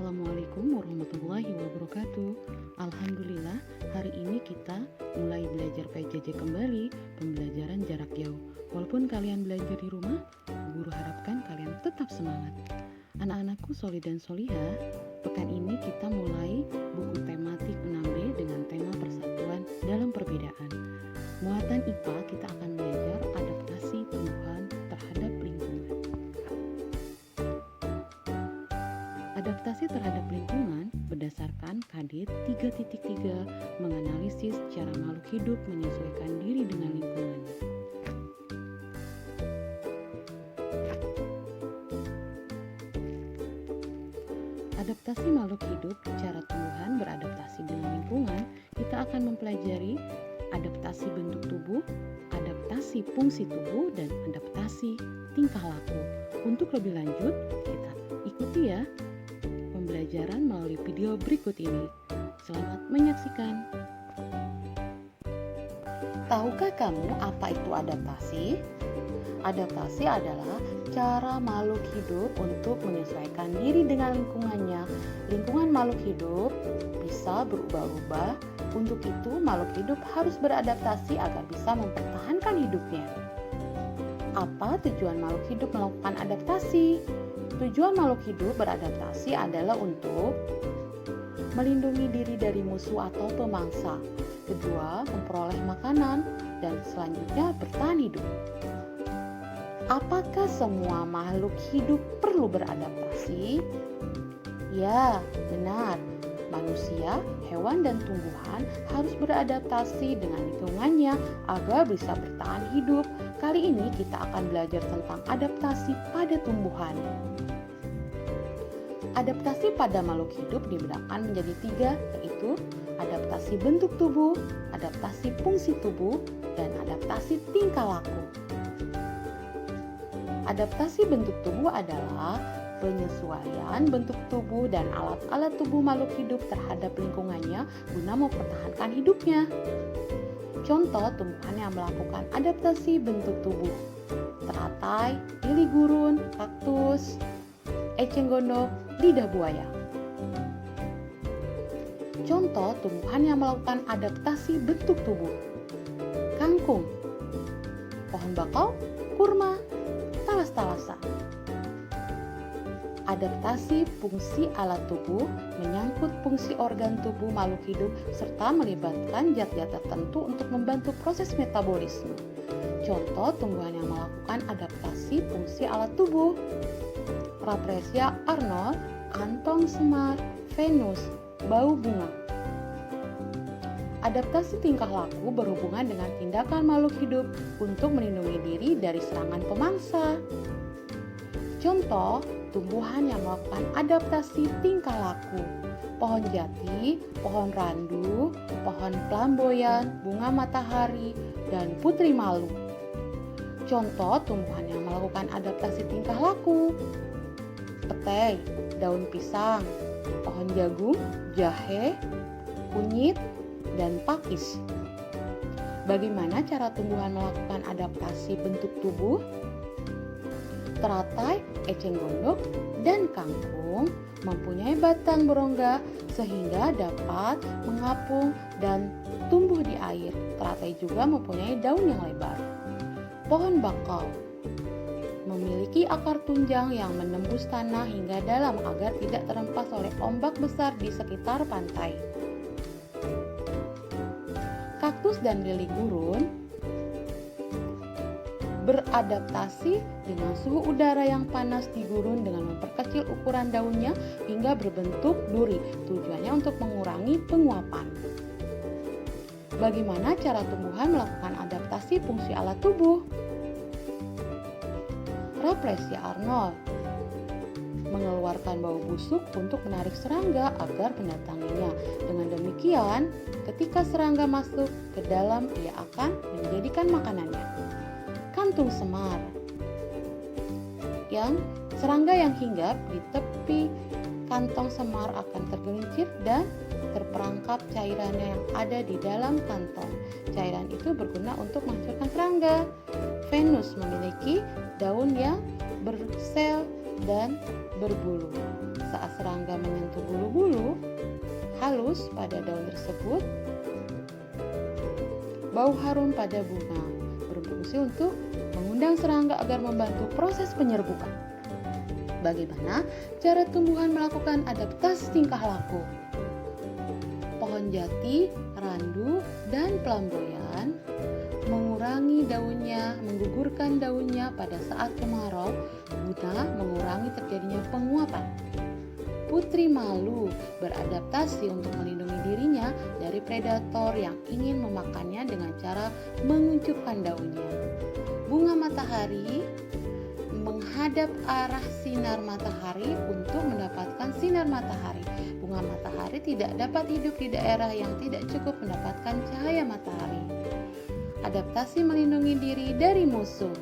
Assalamualaikum warahmatullahi wabarakatuh. Alhamdulillah, hari ini kita mulai belajar PJJ kembali, pembelajaran jarak jauh. Walaupun kalian belajar di rumah, guru harapkan kalian tetap semangat. Anak-anakku solid dan solihah, pekan ini kita mulai buku tematik 6B dengan tema persatuan dalam perbedaan. Muatan IPA kita akan belajar adaptasi tumbuhan terhadap lingkungan. Adaptasi terhadap lingkungan berdasarkan KD 3.3 menganalisis cara makhluk hidup menyesuaikan diri dengan lingkungannya. Adaptasi makhluk hidup, cara tumbuhan beradaptasi dengan lingkungan, kita akan mempelajari adaptasi bentuk tubuh, adaptasi fungsi tubuh, dan adaptasi tingkah laku. Untuk lebih lanjut, kita ikuti ya pembelajaran melalui video berikut ini. Selamat menyaksikan. Tahukah kamu apa itu adaptasi? Adaptasi adalah cara makhluk hidup untuk menyesuaikan diri dengan lingkungannya. Lingkungan makhluk hidup bisa berubah-ubah. Untuk itu, makhluk hidup harus beradaptasi agar bisa mempertahankan hidupnya. Apa tujuan makhluk hidup melakukan adaptasi? Tujuan makhluk hidup beradaptasi adalah untuk melindungi diri dari musuh atau pemangsa. Kedua, memperoleh makanan, dan selanjutnya bertahan hidup. Apakah semua makhluk hidup perlu beradaptasi? Ya, benar. Manusia, hewan, dan tumbuhan harus beradaptasi dengan lingkungannya agar bisa bertahan hidup. Kali ini kita akan belajar tentang adaptasi pada tumbuhan. Adaptasi pada makhluk hidup dibedakan menjadi 3, yaitu adaptasi bentuk tubuh, adaptasi fungsi tubuh, dan adaptasi tingkah laku. Adaptasi bentuk tubuh adalah penyesuaian bentuk tubuh dan alat-alat tubuh makhluk hidup terhadap lingkungannya guna mempertahankan hidupnya. Contoh tumbuhan yang melakukan adaptasi bentuk tubuh: teratai, lili gurun, kaktus, eceng gondok, lidah buaya. Contoh tumbuhan yang melakukan adaptasi bentuk tubuh: kangkung, pohon bakau, kurma, talas-talasa. Adaptasi fungsi alat tubuh menyangkut fungsi organ tubuh makhluk hidup serta melibatkan zat-zat tertentu untuk membantu proses metabolisme. Contoh tumbuhan yang melakukan adaptasi fungsi alat tubuh: Rafflesia arnold, kantong semar, Venus, bau bunga. Adaptasi tingkah laku berhubungan dengan tindakan makhluk hidup untuk melindungi diri dari serangan pemangsa. Contoh tumbuhan yang melakukan adaptasi tingkah laku: pohon jati, pohon randu, pohon flamboyan, bunga matahari, dan putri malu. Contoh tumbuhan yang melakukan adaptasi tingkah laku: petai, daun pisang, pohon jagung, jahe, kunyit, dan pakis. Bagaimana cara tumbuhan melakukan adaptasi bentuk tubuh? Teratai, eceng gondok, dan kangkung mempunyai batang berongga sehingga dapat mengapung dan tumbuh di air. Teratai juga mempunyai daun yang lebar. Pohon bakau memiliki akar tunjang yang menembus tanah hingga dalam agar tidak terhempas oleh ombak besar di sekitar pantai. Kaktus dan lili gurun beradaptasi dengan suhu udara yang panas di gurun dengan memperkecil ukuran daunnya hingga berbentuk duri. Tujuannya untuk mengurangi penguapan. Bagaimana cara tumbuhan melakukan adaptasi fungsi alat tubuh? Rafflesia arnold mengeluarkan bau busuk untuk menarik serangga agar mendatanginya. Dengan demikian, ketika serangga masuk ke dalam, ia akan menjadikan makanannya. Kantung semar, serangga yang hinggap di tepi kantong semar akan tergelincir dan terperangkap cairannya yang ada di dalam kantong. Cairan itu berguna untuk menghancurkan serangga. Venus memiliki daun yang bersel dan berbulu. Saat serangga menyentuh bulu-bulu halus pada daun tersebut, bau harum pada bunga berfungsi untuk mengundang serangga agar membantu proses penyerbukan. Bagaimana cara tumbuhan melakukan adaptasi tingkah laku? Pohon jati, randu, dan pelamboyan mengurangi daunnya, menggugurkan daunnya pada saat kemarau guna mengurangi terjadinya penguapan. Putri malu beradaptasi untuk melindungi dirinya dari predator yang ingin memakannya dengan cara menguncupkan daunnya. Bunga matahari menghadap arah sinar matahari untuk mendapatkan sinar matahari. Bunga matahari tidak dapat hidup di daerah yang tidak cukup mendapatkan cahaya matahari. Adaptasi melindungi diri dari musuh.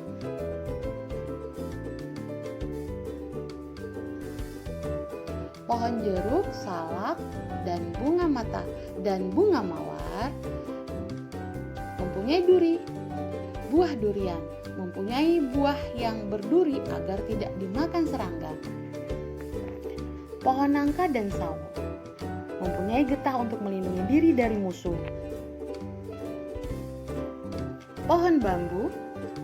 Pohon jeruk, salak, dan bunga mawar mempunyai duri. Buah durian mempunyai buah yang berduri agar tidak dimakan serangga. Pohon nangka dan sawo mempunyai getah untuk melindungi diri dari musuh. Pohon bambu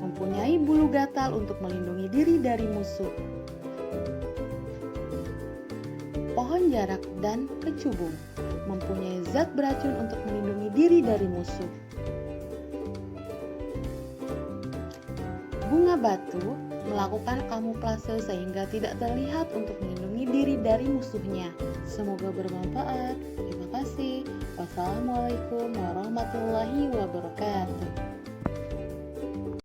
mempunyai bulu gatal untuk melindungi diri dari musuh. Pohon jarak dan kecubung mempunyai zat beracun untuk melindungi diri dari musuh. Bunga batu melakukan kamuflase sehingga tidak terlihat untuk melindungi diri dari musuhnya. Semoga bermanfaat. Terima kasih. Wassalamualaikum warahmatullahi wabarakatuh.